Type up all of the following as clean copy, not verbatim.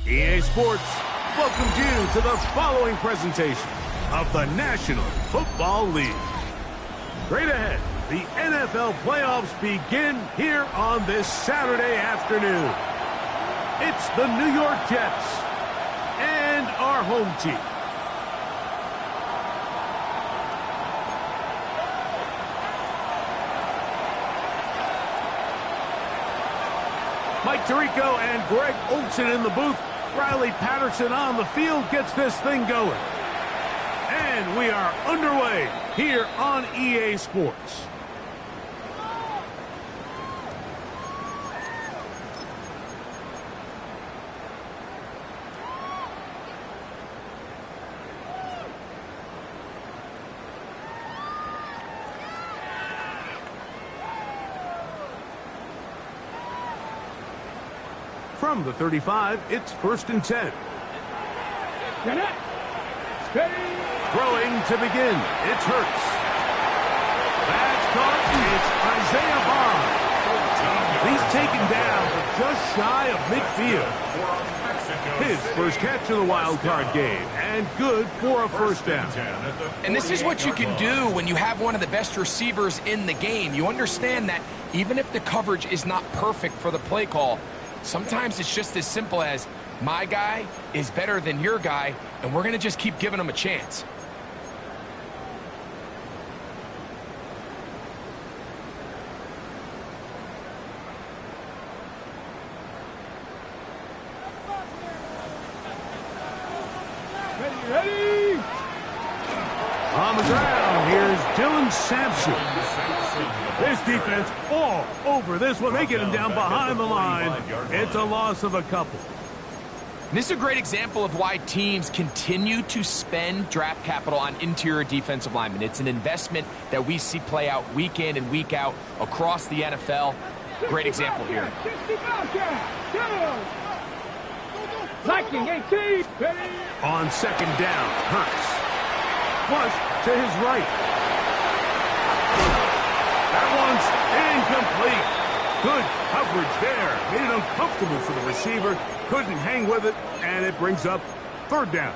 EA Sports welcomes you to the following presentation of the National Football League. Straight ahead, the NFL playoffs begin here on this Saturday afternoon. It's the New York Jets and our home team. Mike Tirico and Greg Olson in the booth. Riley Patterson on the field gets this thing going. And we are underway here on EA Sports. From the 35, it's 1st and 10. Throwing to begin. It's Hurts. That's caught. It's Isaiah Bond. He's taken down just shy of midfield. His first catch of the wild card game, and good for a first down. And this is what you can do when you have one of the best receivers in the game. You understand that even if the coverage is not perfect for the play call, sometimes it's just as simple as, my guy is better than your guy, and we're going to just keep giving him a chance. Ready! On the ground, here's Dylan Sampson. This defense all over this one. They get him down behind the line. It's a loss of a couple. This is a great example of why teams continue to spend draft capital on interior defensive linemen. It's an investment that we see play out week in and week out across the NFL. Great example here. On second down, Hurts. Flush to his right. That one's incomplete. Good coverage there. Made it uncomfortable for the receiver. Couldn't hang with it, and it brings up 3rd down.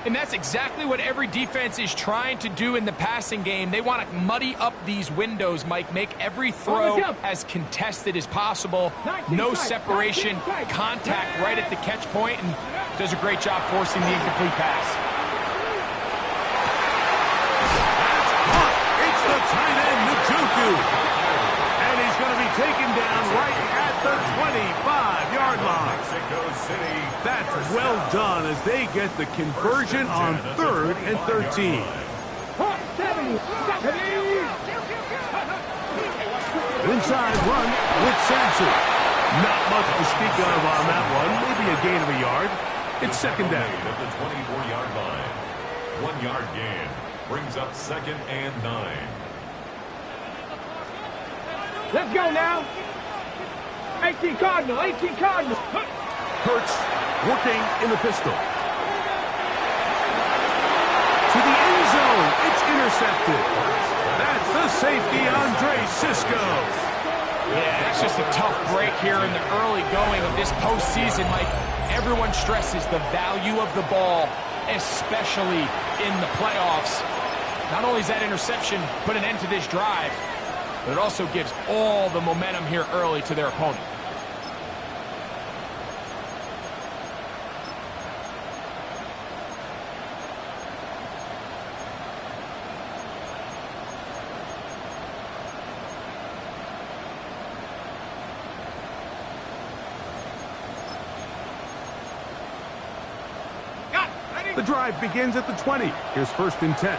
And that's exactly what every defense is trying to do in the passing game. They want to muddy up these windows, Mike, make every throw as contested as possible. No separation, contact right at the catch point, and does a great job forcing the incomplete pass. It's the tight end, Njoku. And he's going to be taken down right at the 25-yard line. That's well done as they get the conversion on 3rd and 13. Inside run with Sampson. Not much to speak of on that one. Maybe a gain of a yard. It's 2nd down. At the 24-yard line. 1-yard gain brings up 2nd and 9. Let's go now. 18 Cardinal, 18 Cardinal. Hurts working in the pistol. To the end zone. It's intercepted. That's the safety, Andre Cisco. Yeah, it's just a tough break here in the early going of this postseason, Mike. Everyone stresses the value of the ball, especially in the playoffs. Not only does that interception put an end to this drive, but it also gives all the momentum here early to their opponent. The drive begins at the 20. Here's 1st and 10.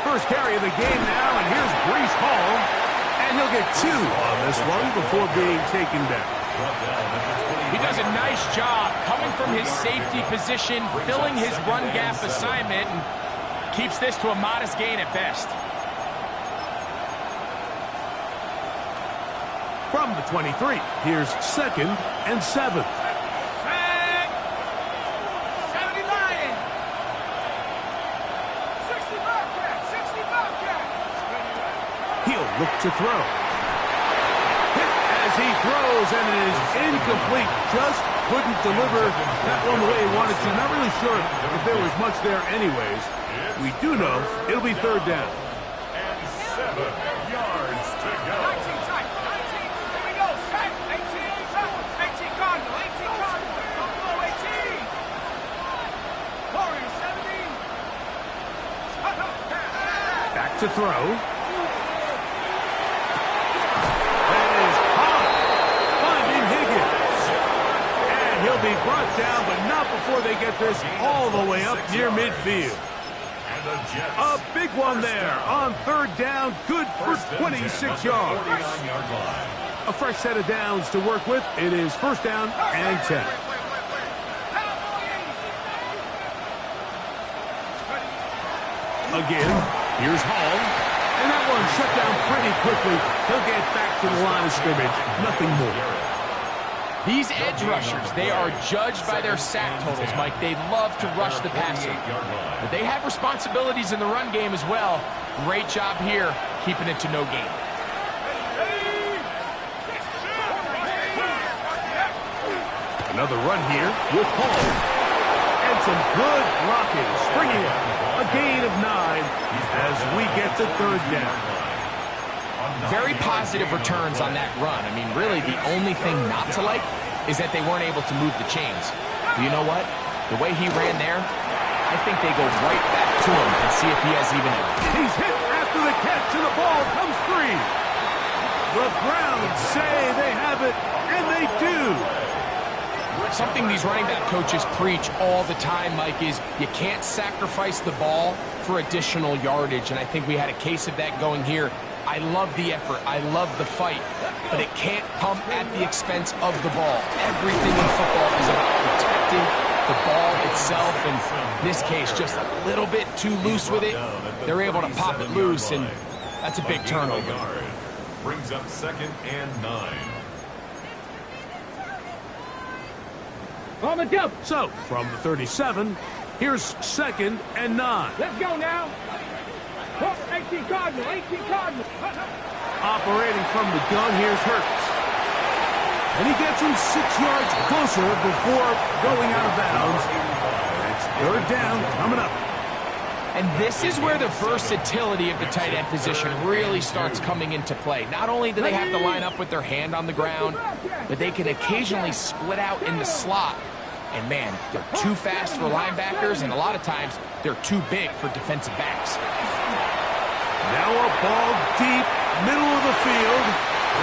First carry of the game now, and here's Breece Hall. And he'll get 2 on this one before being taken down. He does a nice job coming from his safety position, filling his run gap assignment. And keeps this to a modest gain at best. From the 23, here's 2nd and 7. He'll look to throw. Hit as he throws, and it is incomplete. Just couldn't deliver that one the way he wanted to. Not really sure if there was much there anyways. We do know it'll be 3rd down. And 7 yards to go. 19 tight. 19. Here we go. Set. 18. 18 Cardinal. 18 Cardinal. Don't go. 18. Warriors 17. Back to throw. That is hot. Finding Higgins. And he'll be brought down, but not before they get this all the way up near midfield. And the Jets. A big one there on 3rd down. Good for 26 yards. 49-yard line. A fresh set of downs to work with. It is 1st down and 10. Again, here's Hall. And that one shut down pretty quickly. He'll get back to the line of scrimmage. Nothing more. These edge rushers, they are judged by their sack totals, Mike. They love to rush the passer. But they have responsibilities in the run game as well. Great job here, keeping it to no gain. Another run here with Hall. And some good blocking. Springing up. A gain of 9 as we get to 3rd down. Very positive returns on that run. I mean, really, the only thing not to like is that they weren't able to move the chains. But you know what? The way he ran there, I think they go right back to him and see if he has even a... He's hit after the catch, and the ball comes free. The Browns say they have it, and they do. Something these running back coaches preach all the time, Mike, is you can't sacrifice the ball for additional yardage, and I think we had a case of that going here. I love the effort. I love the fight, but it can't come at the expense of the ball. Everything in football is about protecting the ball itself, and in this case, just a little bit too loose with it. They're able to pop it loose, and that's a big turnover. Brings up 2nd and 9. On the jump. So, from the 37, here's 2nd and 9. Let's go now. 18 Cardinal. 18 Cardinal. Operating from the gun, here's Hurts. And he gets him 6 yards closer before going out of bounds. And it's 3rd down coming up. And this is where the versatility of the tight end position really starts coming into play. Not only do they have to line up with their hand on the ground, but they can occasionally split out in the slot. And man, they're too fast for linebackers, and a lot of times they're too big for defensive backs. Now a ball deep, middle of the field.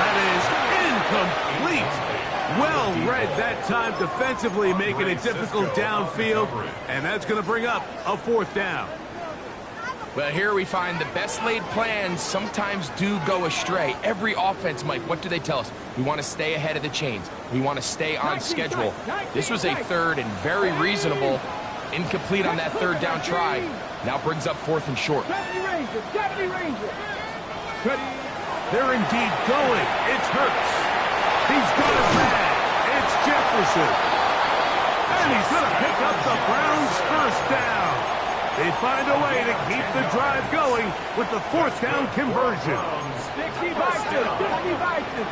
That is incomplete. Well read that time defensively, making it difficult downfield. And that's going to bring up a 4th down. Well, here we find the best laid plans sometimes do go astray. Every offense, Mike, what do they tell us? We want to stay ahead of the chains. We want to stay on schedule. This was a 3rd and very reasonable. Incomplete on that 3rd down try. Now brings up 4th and short. Deputy Ranger. They're indeed going. It's Hurts. He's got it back. It's Jefferson. And he's going to pick up the Browns' 1st down. They find a way to keep the drive going with the 4th down conversion. 60 Bison. 60 Bison.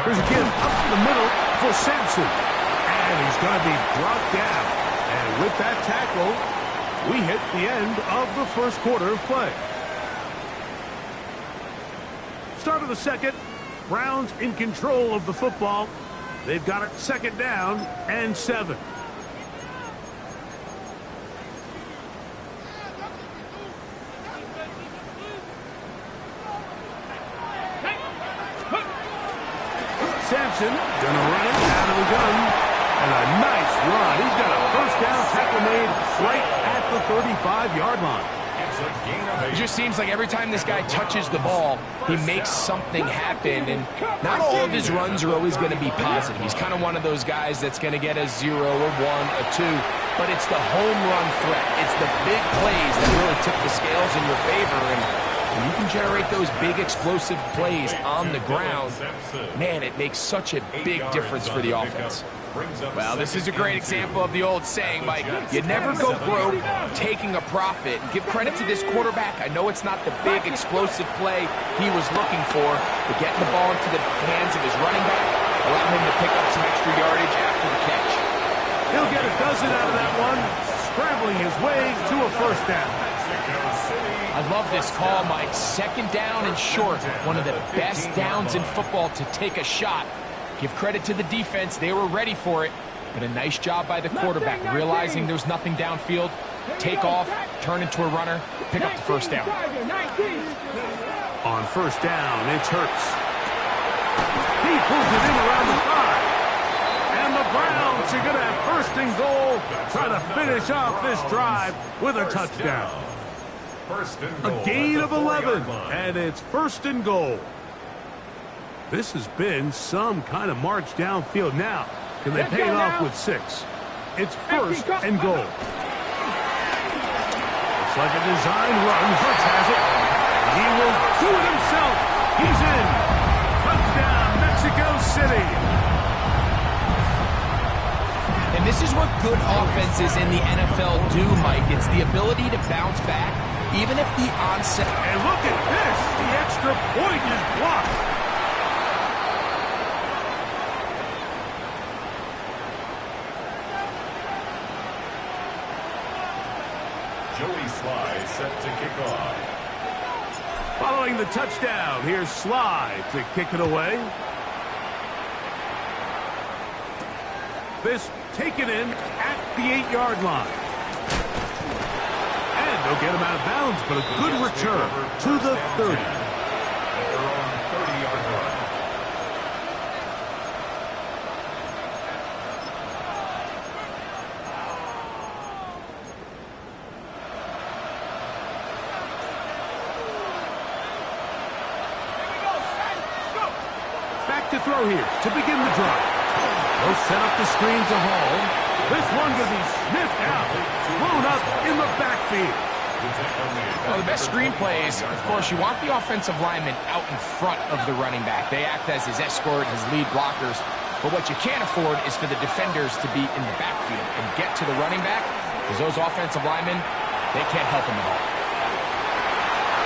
Here's a give up the middle for Sampson. And he's going to be brought down. And with that tackle, we hit the end of the 1st quarter of play. Start of the 2nd. Browns in control of the football. They've got it 2nd down and 7. Sampson gonna run it out of the gun. And a nice run. He's got a 1st down tackle made right at the 35-yard line. It just seems like every time this guy touches the ball, he makes something happen. And not all of his runs are always going to be positive. He's kind of one of those guys that's going to get a 0, a 1, a 2. but it's the home run threat. It's the big plays that really tip the scales in your favor, and when you can generate those big explosive plays on the ground, man, it makes such a big difference for the offense. Well, this is a great example of the old saying, Mike, you never go broke taking a profit. And give credit to this quarterback. I know it's not the big explosive play he was looking for, but getting the ball into the hands of his running back allowed him to pick up some extra yardage after the catch. He'll get a dozen out of that one, scrambling his way to a first down. I love this call, Mike. Second down and short. One of the best downs in football to take a shot. Give credit to the defense. They were ready for it. But a nice job by the quarterback, realizing there's nothing downfield. Take off, turn into a runner, pick up the first down. On first down, it's Hurts. He pulls it in around the 5. And the Browns are going to have first and goal, trying to finish off this drive with a touchdown. A gain of 11, and it's first and goal. This has been some kind of march downfield. Now, can they pay it off with 6? It's first and goal. Looks like a design run. Hurts has it. He will do it himself. He's in. Touchdown, Mexico City. And this is what good offenses in the NFL do, Mike. It's the ability to bounce back, even if the onset... And look at this. The extra point is blocked. Joey Sly set to kick off. Following the touchdown, here's Sly to kick it away. This taken in at the 8-yard line. And they'll get him out of bounds, but a good return to the 30. At their own 30-yard line. Back to throw here to begin the drive. They'll set up the screen to Hall. This one going to be sniffed out, blown up in the backfield. Well, the best screen plays, of course, you want the offensive lineman out in front of the running back. They act as his escort, his lead blockers. But what you can't afford is for the defenders to be in the backfield and get to the running back, because those offensive linemen, they can't help him at all.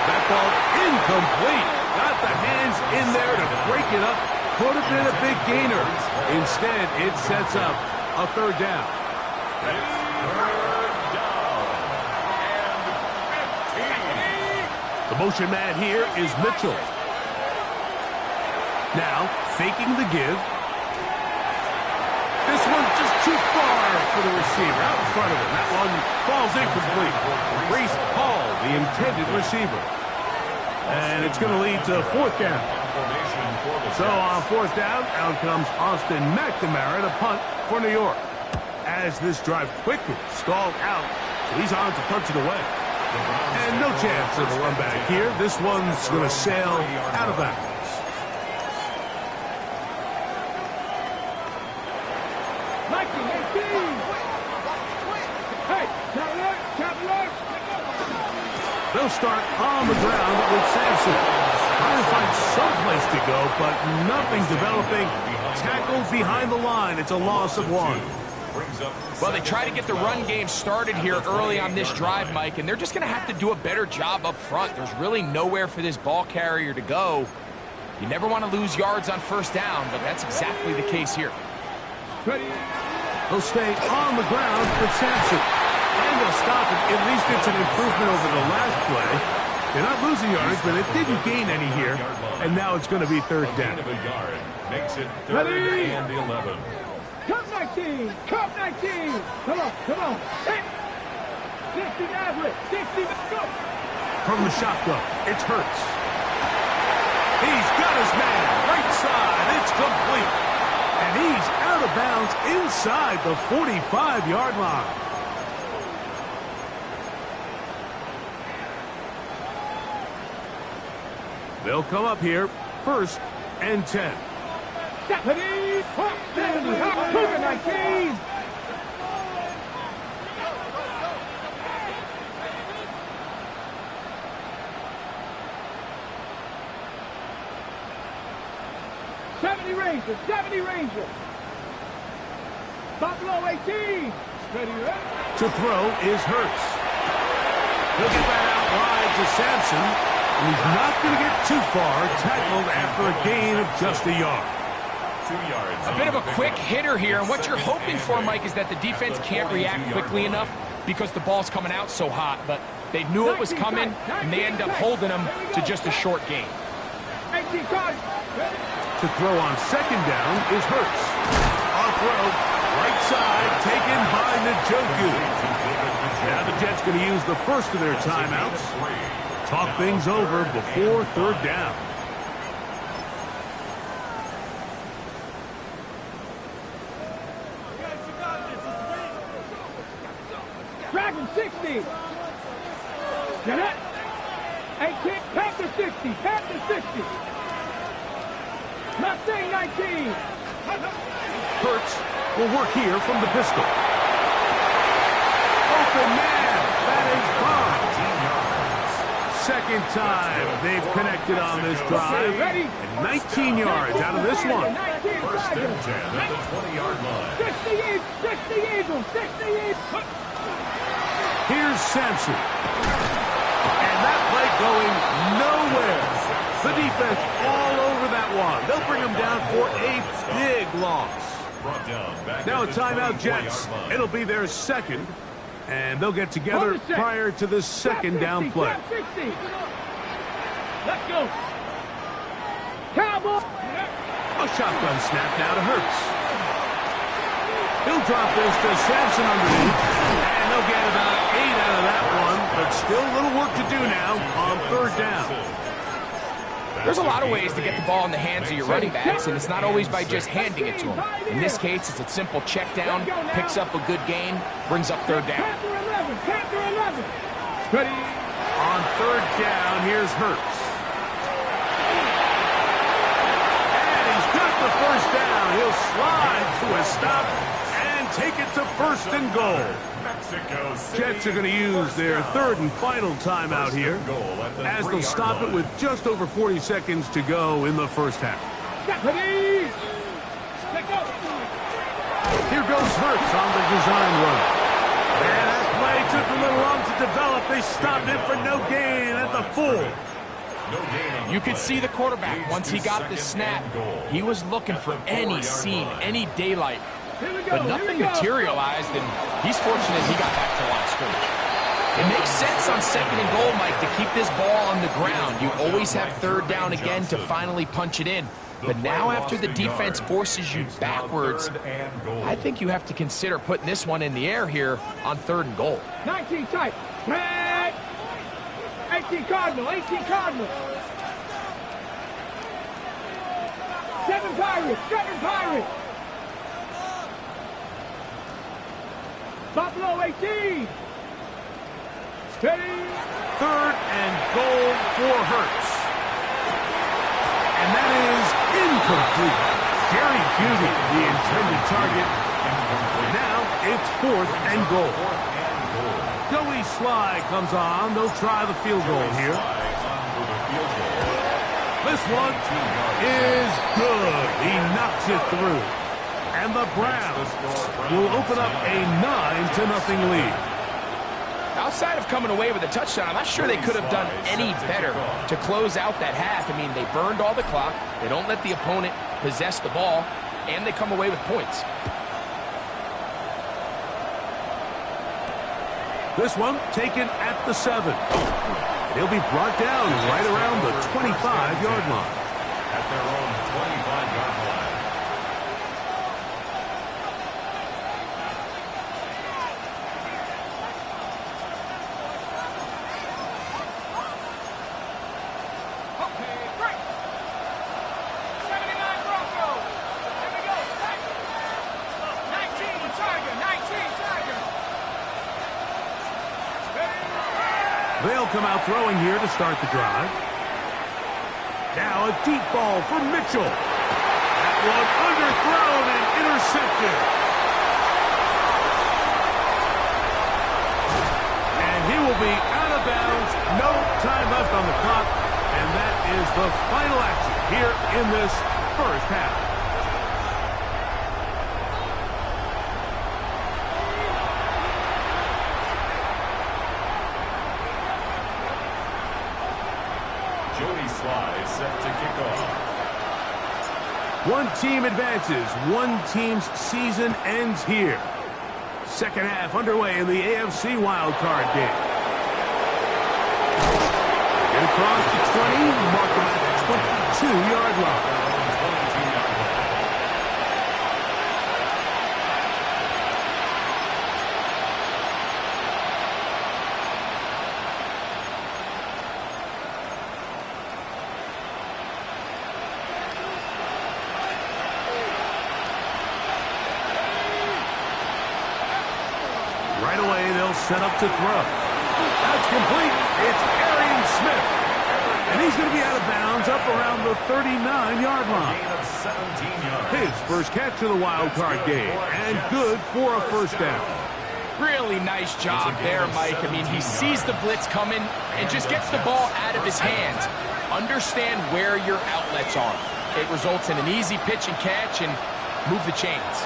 That ball incomplete. Got the hands in there to break it up. Could have been a big gainer. Instead, it sets up a third down. It's third down and 15. The motion man here is Mitchell. Now, faking the give. This one's just too far for the receiver. Out in front of him. That one falls incomplete. Breece Hall, the intended receiver. And it's going to lead to fourth down. So on fourth down, out comes Austin McNamara to punt for New York. As this drive quickly stalled out, so he's on to punch it away. And no chance of a run back here. This one's going to sail out of bounds. They'll start on the ground with Sampson. Trying to find some place to go, but nothing developing. Tackled behind the line. It's a loss of 1. Well, they try to get the run game started here early on this drive, Mike, and they're just going to have to do a better job up front. There's really nowhere for this ball carrier to go. You never want to lose yards on first down, but that's exactly the case here. They'll stay on the ground with Sampson. And they'll stop it. At least it's an improvement over the last play. They're not losing yardage, but it didn't gain any here. And now it's going to be third down. Makes it third and 11. Come 19! Come 19! Come on! Hey! 60 average! 60, go! From the shotgun, it's Hurts. He's got his man. Right side. It's complete. And he's out of bounds inside the 45-yard line. They'll come up here, first and 10. 70 Ranger, 70 Ranger. Buffalo 18. Ready, ready. To throw is Hurts. He'll get that out wide to Sampson, and he's not going to get too far, tackled after a gain of just a yard. 2 yards. A bit of a quick hitter here, and what you're hoping for, Mike, is that the defense can't react quickly enough because the ball's coming out so hot, but they knew it was coming, and they end up holding them to just a short gain. 18 cards. To throw on second down is Hurts. On throw, right side, taken by Njoku. Now the Jets going to use the first of their timeouts. Talk things over before third down. Dragon 60. Get it? 18. Panther 60. Panther 60. Mustang 19. Hurts will work here from the pistol. Open man, that is bomb. Second time they've connected on this drive. And 19 yards out of this one. First and 10 at the 20-yard line. 60 Eagles. 60 Eagles. Here's Sampson. And that play going nowhere. The defense all over that one. They'll bring him down for a big loss. Brought down back Now a at the timeout, 20-yard Jets. line. It'll be their second. And they'll get together prior to the second down play. 60. Let's go. Cowboy. A shotgun snap now to Hurts. He'll drop this to Sampson underneath. And they'll get about 8 out of that one. But still a little work to do now on third down. There's a lot of ways to get the ball in the hands of your running backs, and it's not always by just handing it to them. In this case, it's a simple check down, picks up a good gain, brings up third down. Panther 11. Panther 11. Ready. On third down, here's Hurts. And he's got the first down. He'll slide to a stop and take it to first and goal. Mexico City. Jets are going to use their third and final timeout here as they'll stop it with just over 40 seconds to go in the first half. Ready. Let's go. Here goes Hurts on the design run. And that play took a little long to develop. They stopped it for no gain at the 4. You could see the quarterback, once he got the snap, he was looking for any seam, any daylight. But nothing materialized, and he's fortunate he got back to the line of scrimmage. It makes sense on second and goal, Mike, to keep this ball on the ground. You always have third down again to finally punch it in. But now after the defense forces you backwards, I think you have to consider putting this one in the air here on third and goal. 19 tight. Red. 18 Cardinal. 18 Cardinal. 7 Pirates. 7 Pirates. Buffalo 18. Ready. Third and goal for Hurts. And that is incomplete. Jerry Jeudy, the intended target. And now it's fourth and goal. Joey Sly comes on. They'll try the field goal here. This one is good. He knocks it through. And the Browns will open up a 9-0 lead. Outside of coming away with a touchdown, I'm not sure they could have done any better to close out that half. I mean, they burned all the clock. They don't let the opponent possess the ball, and they come away with points. This one taken at the 7. He'll be brought down right around the 25-yard line. At their own 25-yard line. Okay, break. 79 Broncos. Here we go. Set. 19 Tiger. 19 Tiger. They'll come out throwing here to start the drive. Now a deep ball for Mitchell. That one underthrown and intercepted. And he will be out of bounds. No time left on the clock. And that is the final action here in this first half. Set to kick off. One team advances. One team's season ends here. Second half underway in the AFC wildcard game. Get across the 20, mark him at the 22-yard line. Right away, they'll set up to throw. That's complete. It's Arian Smith. And he's going to be out of bounds up around the 39-yard line. Gain of 17 yards. His first catch of the wild card game. And good for a first down. Really nice job there, Mike. I mean, he sees the blitz coming and just gets the ball out of his hands. Understand where your outlets are. It results in an easy pitch and catch and move the chains.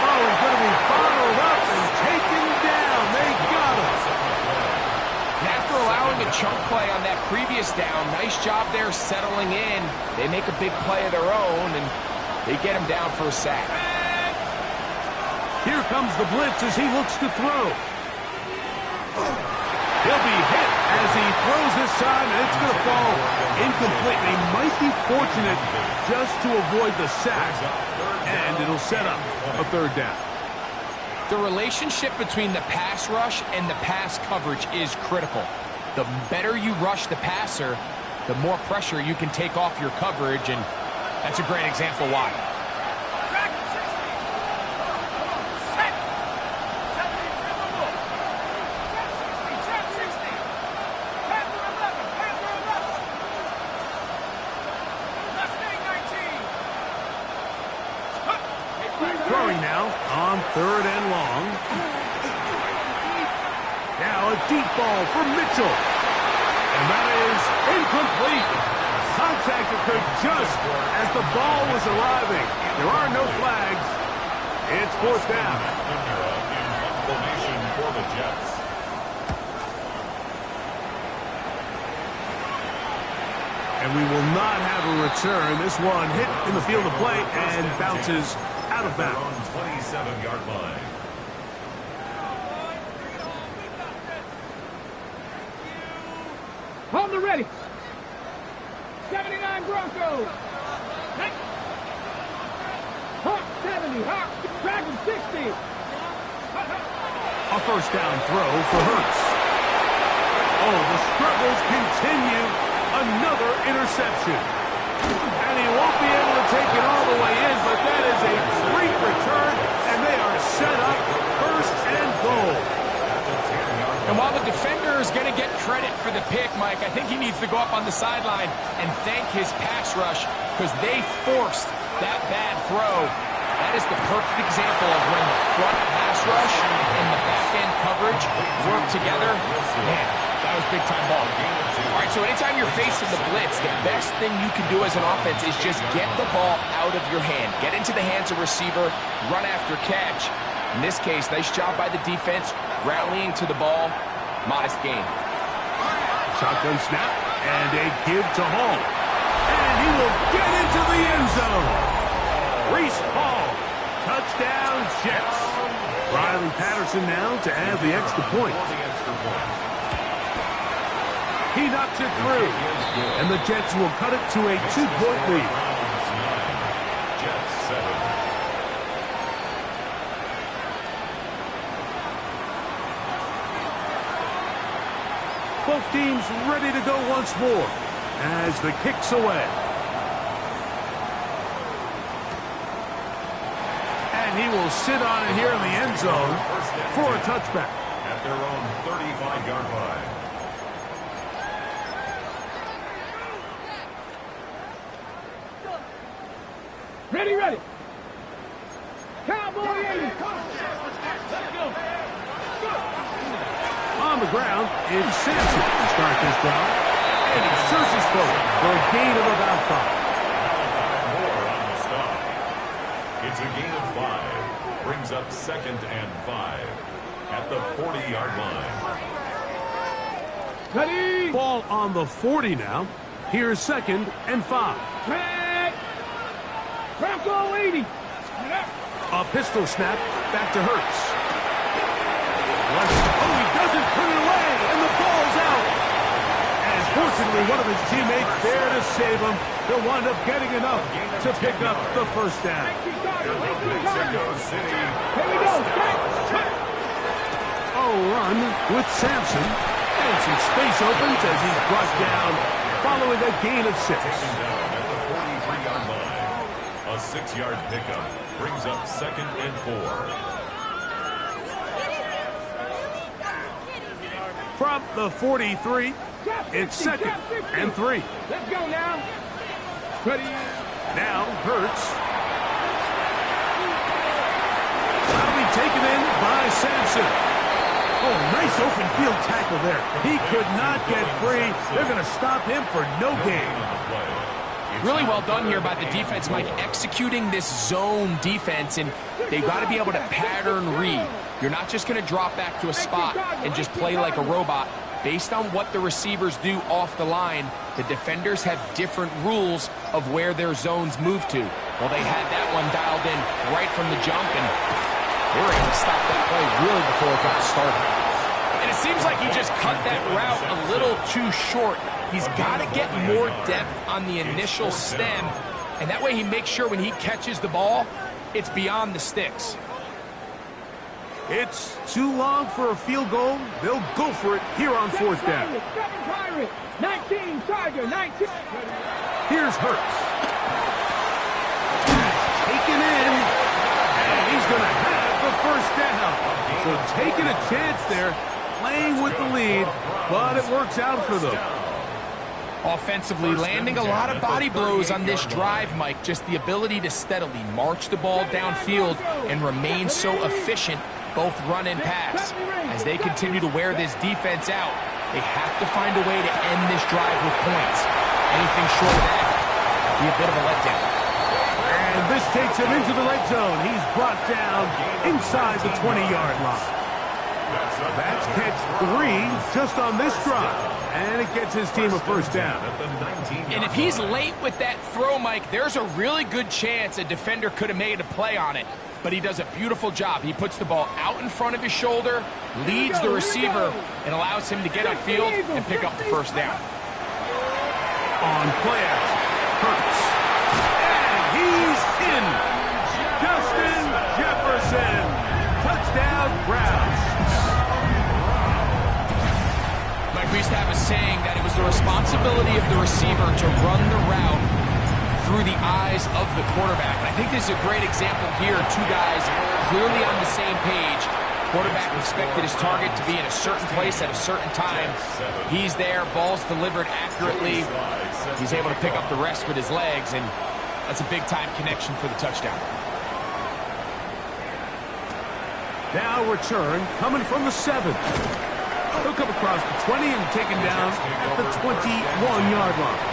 Oh, he's going to be followed up and taken down. They got him. And after allowing a chunk play on that previous down, nice job there settling in. They make a big play of their own, and they get him down for a sack. Here comes the blitz as he looks to throw. He'll be hit as he throws this time, and it's going to fall incomplete. They might be fortunate just to avoid the sack, and it'll set up a third down. The relationship between the pass rush and the pass coverage is critical. The better you rush the passer, the more pressure you can take off your coverage, and that's a great example why. Throwing now on third and long. Now a deep ball for Mitchell. And that is incomplete. Contact occurred just as the ball was arriving. There are no flags. It's fourth down. Formation for the Jets. And we will not have a return. This one hit in the field of play and bounces out of bounds. On 27-yard line. Hold the ready. 79 Broncos. Hawk 70. Hawk. Dragon 60. A first down throw for Hurts. Oh, the struggles continue. Another interception. And he won't be able to take it all the way in, but that is a great return, and they are set up first and goal. And while the defender is going to get credit for the pick, Mike, I think he needs to go up on the sideline and thank his pass rush because they forced that bad throw. That is the perfect example of when the front pass rush and the back-end coverage work together. Man, that was big-time ball. All right, so anytime you're facing the blitz, the best thing you can do as an offense is just get the ball out of your hand. Get into the hands of receiver, run after catch. In this case, nice job by the defense, rallying to the ball. Modest gain. Shotgun snap, and a give to Hall. And he will get into the end zone. Reese Hall, touchdown Jets. Riley Patterson now to add the extra point. He knocks it through, and the Jets will cut it to a 2-point lead. Jets 7. Both teams ready to go once more as the kick's away. And he will sit on it here in the end zone for a touchback. At their own 35-yard line. Ready, ready. Cowboy 80. On the ground, it's Sampson to start this drive. And he surges forward for a gain of about 5. More on the stop. It's a gain of 5. Brings up 2nd and 5 at the 40-yard line. Ready? Ball on the 40 now. Here's 2nd and 5. Bronco 80. A pistol snap back to Hurts. Oh, he doesn't put it away, and the ball's out. And fortunately, one of his teammates there to save him. He'll wind up getting enough to pick up the first down. Mexico City. Here we go. A run with Sampson. And some space opens as he's brought down following a gain of 6. Taken down at the 43-yard line. A 6-yard pickup brings up 2nd and 4. From the 43, it's 2nd and 3. Let's go now. Ready? Now Hurts. That'll be taken in by Sampson. Oh, nice open field tackle there. He could not get free. They're going to stop him for no gain. Really well done here by the defense, Mike, executing this zone defense, and they've got to be able to pattern read. You're not just going to drop back to a spot and just play like a robot. Based on what the receivers do off the line, the defenders have different rules of where their zones move to. Well, they had that one dialed in right from the jump, and they were able to stop that play really before it got started. And it seems like he just cut that route a little too short. He's got to get more depth on the initial stem, and that way he makes sure when he catches the ball, it's beyond the sticks. It's too long for a field goal. They'll go for it here on 4th down. 19, Charger, 19. Here's Hurts. Taken in, and he's going to have the first down. So taking a chance there, playing with the lead, but it works out for them. Offensively, landing a lot of body blows on this drive, Mike. Just the ability to steadily march the ball downfield and remain so efficient, both run and pass. As they continue to wear this defense out, they have to find a way to end this drive with points. Anything short of that would be a bit of a letdown. And this takes him into the red zone. He's brought down inside the 20-yard line. That's catch 3 just on this drive. And it gets his team a first down. And if he's late with that throw, Mike, there's a really good chance a defender could have made a play on it. But he does a beautiful job. He puts the ball out in front of his shoulder, leads the receiver, and allows him to get upfield and pick up the first down. On play action, Hurts. And he's in. Justin Jefferson. Touchdown, Browns. Mike, we used to have a saying that it was the responsibility of the receiver to run the route through the eyes of the quarterback. And I think this is a great example here. Two guys clearly on the same page. Quarterback expected his target to be in a certain place at a certain time. He's there, ball's delivered accurately. He's able to pick up the rest with his legs, and that's a big-time connection for the touchdown. Now return coming from the 7. He'll come across the 20 and taken down at the 21-yard line.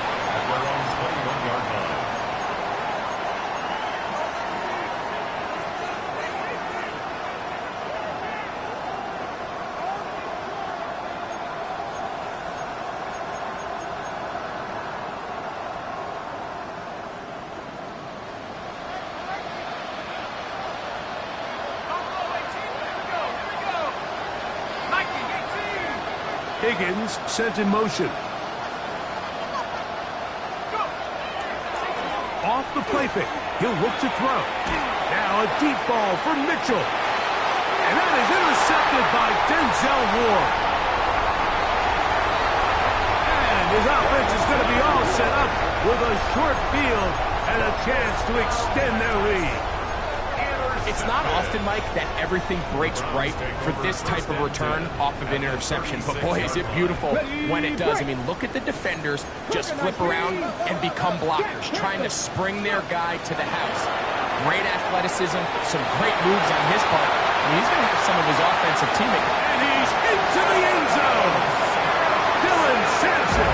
Higgins sent in motion. Off the play fake. He'll look to throw. Now a deep ball for Mitchell. And that is intercepted by Denzel Ward. And his offense is going to be all set up with a short field and a chance to extend their lead. It's not often, Mike, that everything breaks right for this type of return off of an interception. But boy, is it beautiful when it does. I mean, look at the defenders just flip around and become blockers, trying to spring their guy to the house. Great athleticism, some great moves on his part. I mean, he's going to have some of his offensive teammates. And he's into the end zone. Dylan Sampson,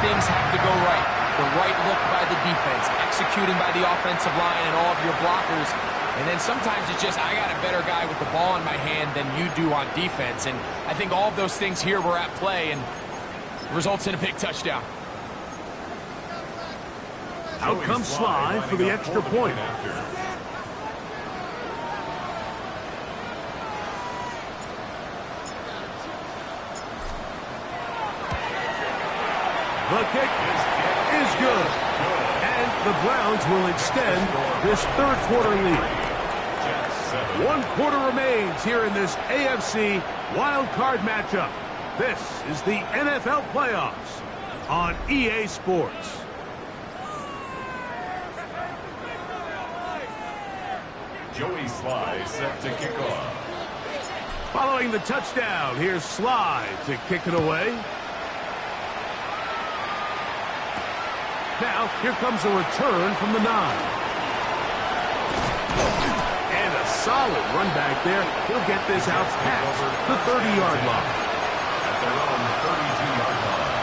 things have to go right. The right look by the defense, executing by the offensive line and all of your blockers. And then sometimes it's just, I got a better guy with the ball in my hand than you do on defense. And I think all of those things here were at play and results in a big touchdown. Out comes Sly for the extra point. The kick is good. And the Browns will extend this third quarter lead. 1 quarter remains here in this AFC wild card matchup. This is the NFL playoffs on EA Sports. Joey Sly set to kick off. Following the touchdown, here's Sly to kick it away. Now, here comes a return from the 9. And a solid run back there. He'll get this out past the 30-yard line. At their own 32-yard line.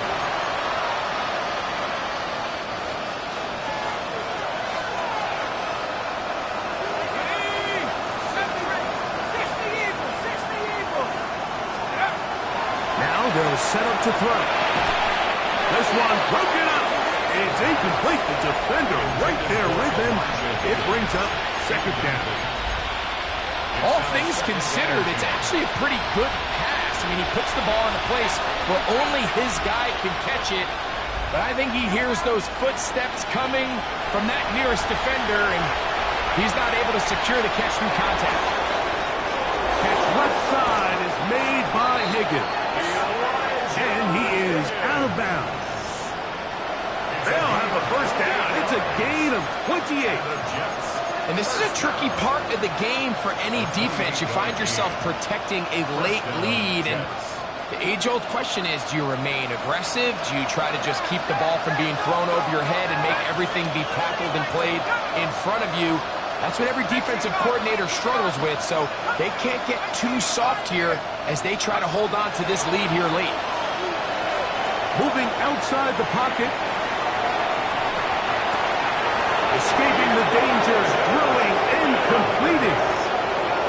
Now they'll set up to throw. This one broken up. It's incomplete. The defender right there with him. It brings up second down. All things considered, it's actually a pretty good pass. I mean, he puts the ball in a place where only his guy can catch it. But I think he hears those footsteps coming from that nearest defender, and he's not able to secure the catch through contact. Catch left side is made by Higgins. And he is out of bounds. They'll have a first down. It's a gain of 28. And this is a tricky part of the game for any defense. You find yourself protecting a late lead, and the age-old question is, do you remain aggressive? Do you try to just keep the ball from being thrown over your head and make everything be tackled and played in front of you? That's what every defensive coordinator struggles with, so they can't get too soft here as they try to hold on to this lead here late. Moving outside the pocket. Escaping the dangers, throwing and completing.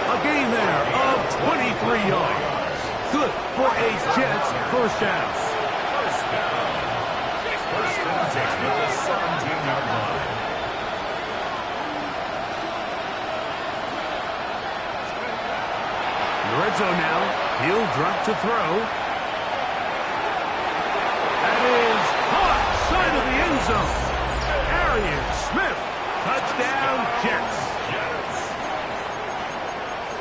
A gain there of 23 yards. Good for a Jets first down. First down. First and 6 at the 17-yard line. In the red zone now. He'll drop to throw. That is caught side of the end zone. Arian Smith, touchdown Jets.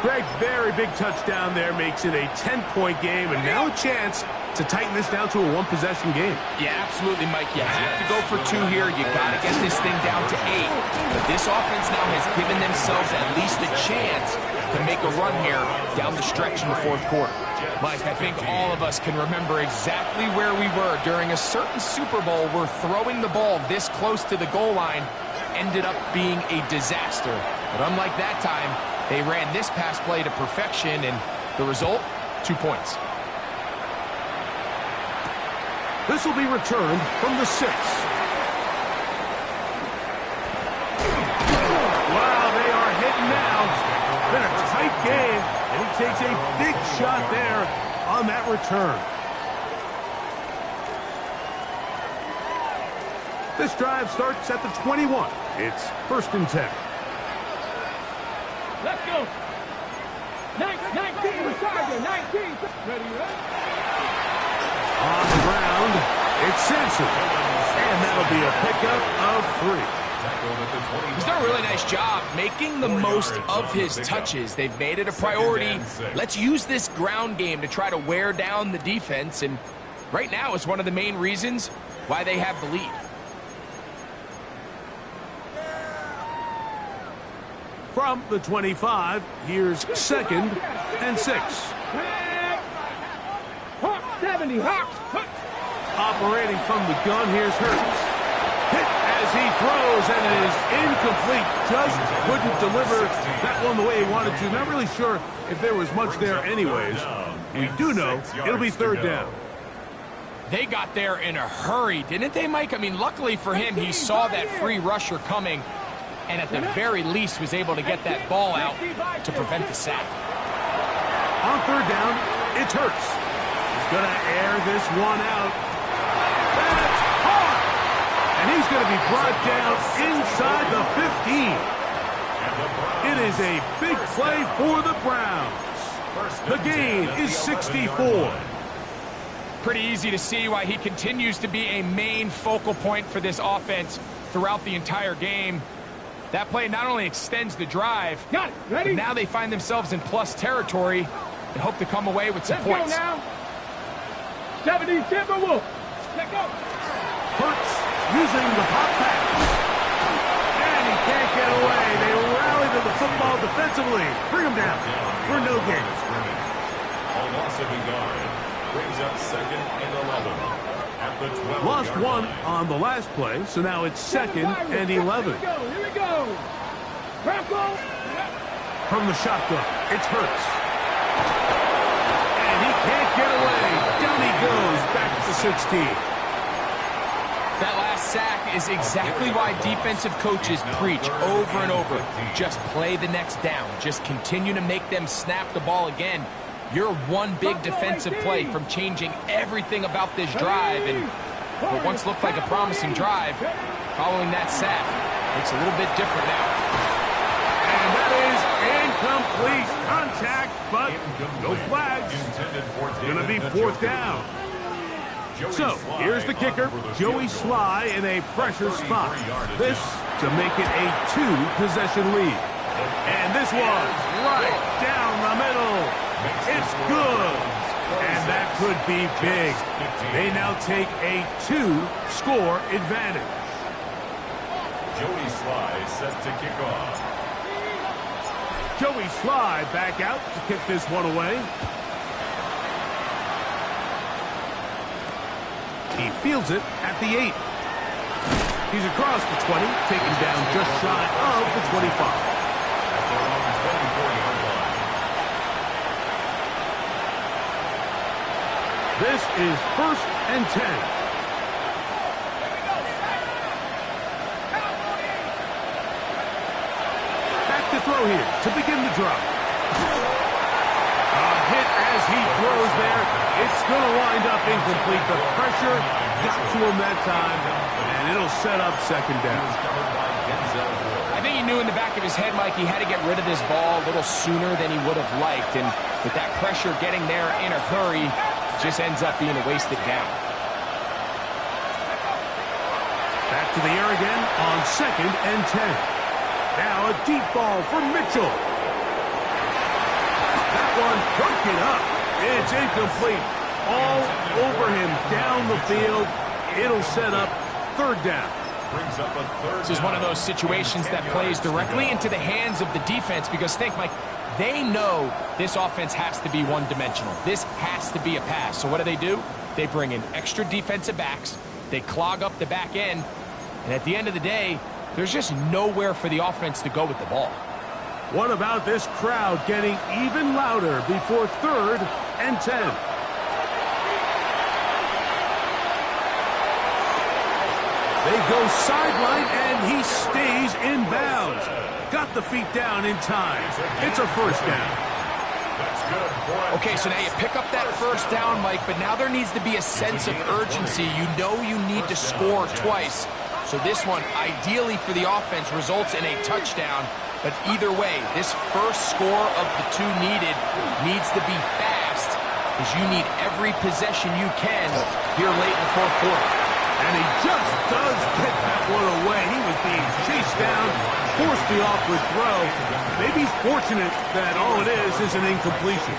Greg, very big touchdown there, makes it a 10-point game, and now a chance to tighten this down to a one-possession game. Yeah, absolutely, Mike. You have to go for 2 here. You got to get this thing down to 8. But this offense now has given themselves at least a chance to make a run here down the stretch in the fourth quarter. Mike, I think all of us can remember exactly where we were during a certain Super Bowl where throwing the ball this close to the goal line ended up being a disaster. But unlike that time, they ran this pass play to perfection, and the result, 2 points. This will be returned from the 6. Wow, they are hitting now. Been a tight game, and he takes a big shot there on that return. This drive starts at the 21. It's 1st and 10. Let's go. 19 inside 19. Ready, On the ground, it's Simpson. And that'll be a pickup of 3. He's done a really nice job making the most of his touches. They've made it a priority. Let's use this ground game to try to wear down the defense. And right now is one of the main reasons why they have the lead. From the 25, here's 2nd and 6. Hawk 70, Hawk. Operating from the gun, here's Hurts. Hit as he throws, and it is incomplete. Just couldn't deliver that one the way he wanted to. Not really sure if there was much there anyways. We do know it'll be 3rd down. They got there in a hurry, didn't they, Mike? I mean, luckily for him, he saw that free rusher coming and at the very least was able to get that ball out to prevent the sack. On third down, it's Hurts. He's going to air this one out. That's hard! And he's going to be brought down inside the 15. It is a big play for the Browns. The gain is 64. Pretty easy to see why he continues to be a main focal point for this offense throughout the entire game. That play not only extends the drive, but now they find themselves in plus territory and hope to come away with some points. Let's go now. 70 Timberwolves. Let's go. Hurts using the pop pass. And he can't get away. They rally to the football defensively. Bring him down for no gain. A loss of a yard brings up second and 11 at the 12. Lost one on the last play, so now it's second and 11. Here we go. Bronco. From the shotgun, it's Hurts. And he can't get away. Down he goes, back to 16. That last sack is exactly why defensive coaches preach over and over. Just play the next down. Just continue to make them snap the ball again. You're one big defensive play from changing everything about this drive. And what once looked like a promising drive, following that sack, looks a little bit different now. And that is incomplete contact, but no flags. It's going to be fourth down. So, here's the kicker, Joey Sly in a pressure spot. This to make it a two-possession lead. And this was right down the middle. It's good. And that could be big. They now take a two-score advantage. Joey Sly set to kick off. Joey Sly back out to kick this one away. He fields it at the 8. He's across the 20, taken down just shy of the 25. This is first and 10. Back to throw here to begin the drive. A hit as he throws there. It's going to wind up incomplete. The pressure got to him that time, and it'll set up second down. I think he knew in the back of his head, Mike, he had to get rid of this ball a little sooner than he would have liked. And with that pressure getting there in a hurry, just ends up being a wasted down. Back to the air again on second and 10. Now a deep ball for Mitchell. That one broken up. It's incomplete. All over him down the field. It'll set up third down. Brings up a third. This is one of those situations that plays directly into the hands of the defense because think, Mike, they know this offense has to be one-dimensional. This has to be a pass. So what do? They bring in extra defensive backs. They clog up the back end. And at the end of the day, there's just nowhere for the offense to go with the ball. What about this crowd getting even louder before third and 10? They go sideline, and he stays in bounds. Got the feet down in time. It's a first down. Okay, so now you pick up that first down, Mike, but now there needs to be a sense of urgency. You know you need to score twice. So this one, ideally for the offense, results in a touchdown. But either way, this first score of the two needs to be fast, as you need every possession you can here late in the fourth quarter. And he just does get that one away. He was being chased down, forced the awkward throw. Maybe he's fortunate that all it is an incompletion.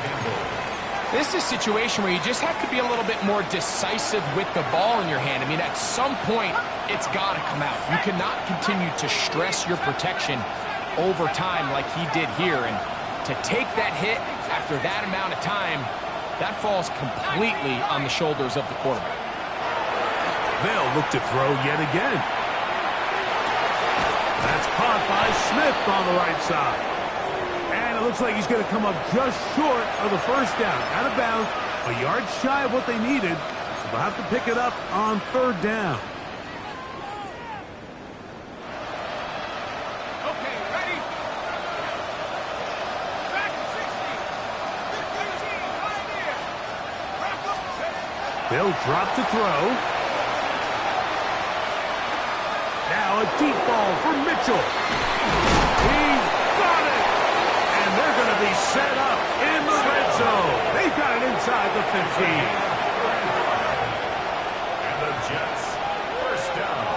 This is a situation where you just have to be a little bit more decisive with the ball in your hand. I mean, at some point, it's got to come out. You cannot continue to stress your protection over time like he did here. And to take that hit after that amount of time, that falls completely on the shoulders of the quarterback. They'll look to throw yet again. That's caught by Smith on the right side. And it looks like he's going to come up just short of the first down. Out of bounds, a yard shy of what they needed. They'll have to pick it up on third down. Okay, ready? Back 60. 18, pioneer. Wrap up. They'll drop to throw. Now a deep ball for Mitchell. He's got it! And they're going to be set up in the red zone. They've got it inside the 15. And the Jets, first down.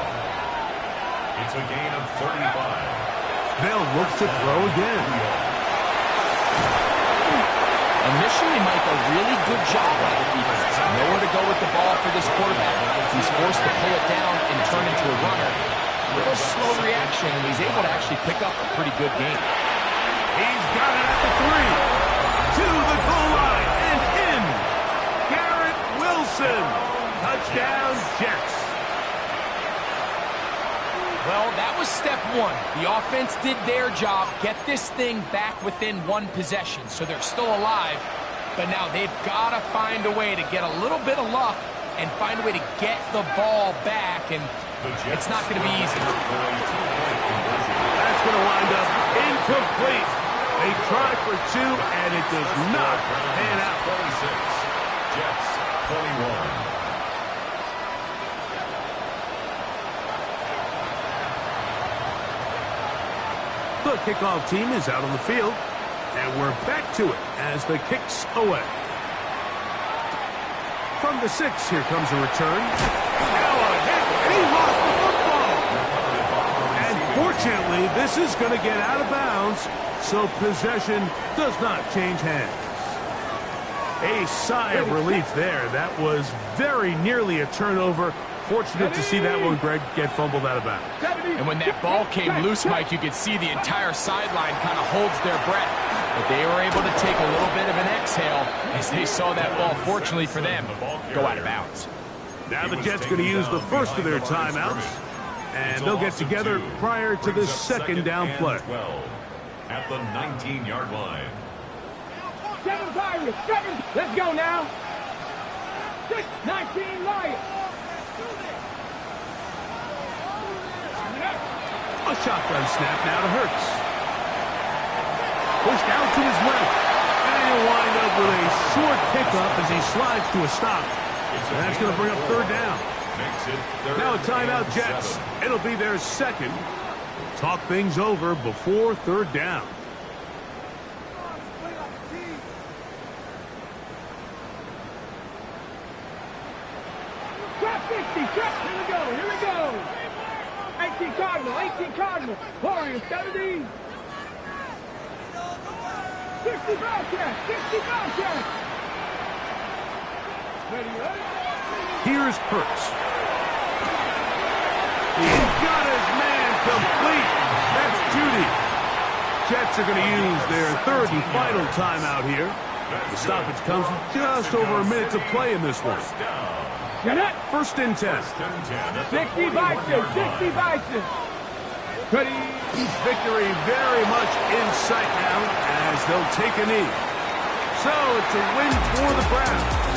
It's a gain of 35. They'll look to throw again. Initially, Mike, a really good job by the defense. Nowhere to go with the ball for this quarterback. He's forced to pull it down and turn into a runner. A little slow reaction, and he's able to actually pick up a pretty good game. He's got it at the 3. To the goal line and in. Garrett Wilson. Touchdown, Jets. Well, that was step one. The offense did their job, get this thing back within one possession, so they're still alive. But now they've got to find a way to get a little bit of luck and find a way to get the ball back, and it's not going to be easy. That's going to wind up incomplete. They try for 2, and it does not pan out. 26, Jets 21. The kickoff team is out on the field, and we're back to it as the kick's away. From the 6, here comes a return. Now a hit, and he lost the football. And fortunately, this is going to get out of bounds, so possession does not change hands. A sigh of relief there. That was very nearly a turnover. Fortunate to see that one, Greg, get fumbled out of bounds. And when that ball came loose, Mike, you could see the entire sideline kind of holds their breath. But they were able to take a little bit of an exhale as they saw that ball, fortunately for them, go out of bounds. Now the Jets going to use the first of their timeouts, and they'll get together prior to the second down play. 12 at the 19-yard line. 7 Pirates, 7. Let's go now. 6, 19 Lions. A shotgun snap now to Hurts. Pushed out to his left. And he'll wind up with a short pickup as he slides to a stop. And that's going to bring up third down. Now a timeout, Jets. It'll be their second. Talk things over before third down. Trap 50, trap. Here we go, here we go. 18 Cardinal, 18 Cardinal. Pouring 70. 60 Bobcat, 60 Bobcat. Ready, ready? Here's Hurts. He's got his man complete. That's Judy. Jets are going to use their third and final timeout here. The stoppage comes with just over a minute to play in this one. First and 10. 60 Bison, 60 Bison. Ready? Victory very much in sight now as they'll take a knee. So it's a win for the Browns.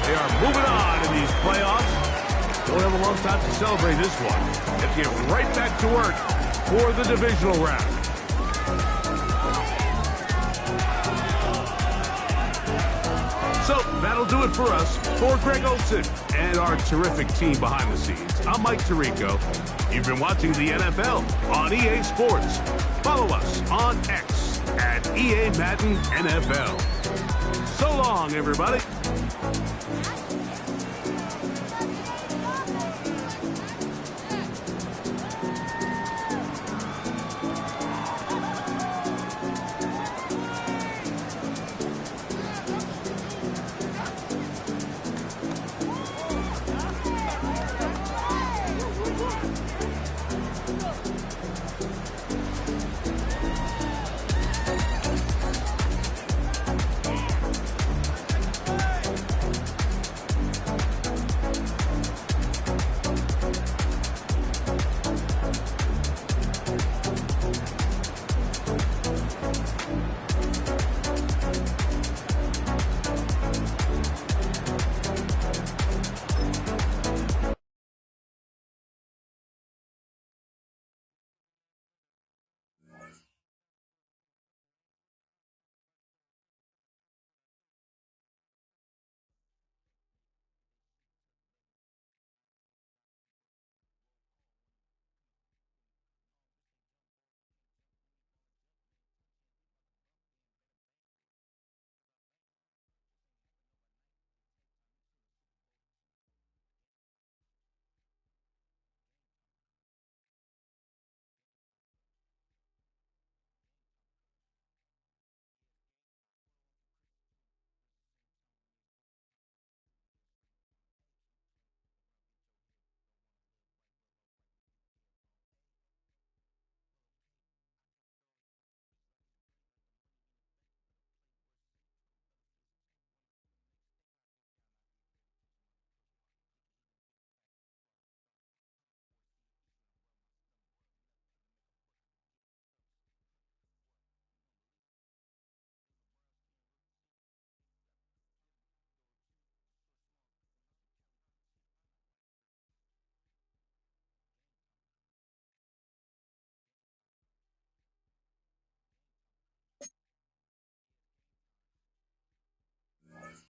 They are moving on in these playoffs. Don't have a long time to celebrate this one. Let's get right back to work for the divisional round. So that'll do it for us. For Greg Olson and our terrific team behind the scenes, I'm Mike Tirico. You've been watching the NFL on EA Sports. Follow us on X at EA Madden NFL. So long, everybody.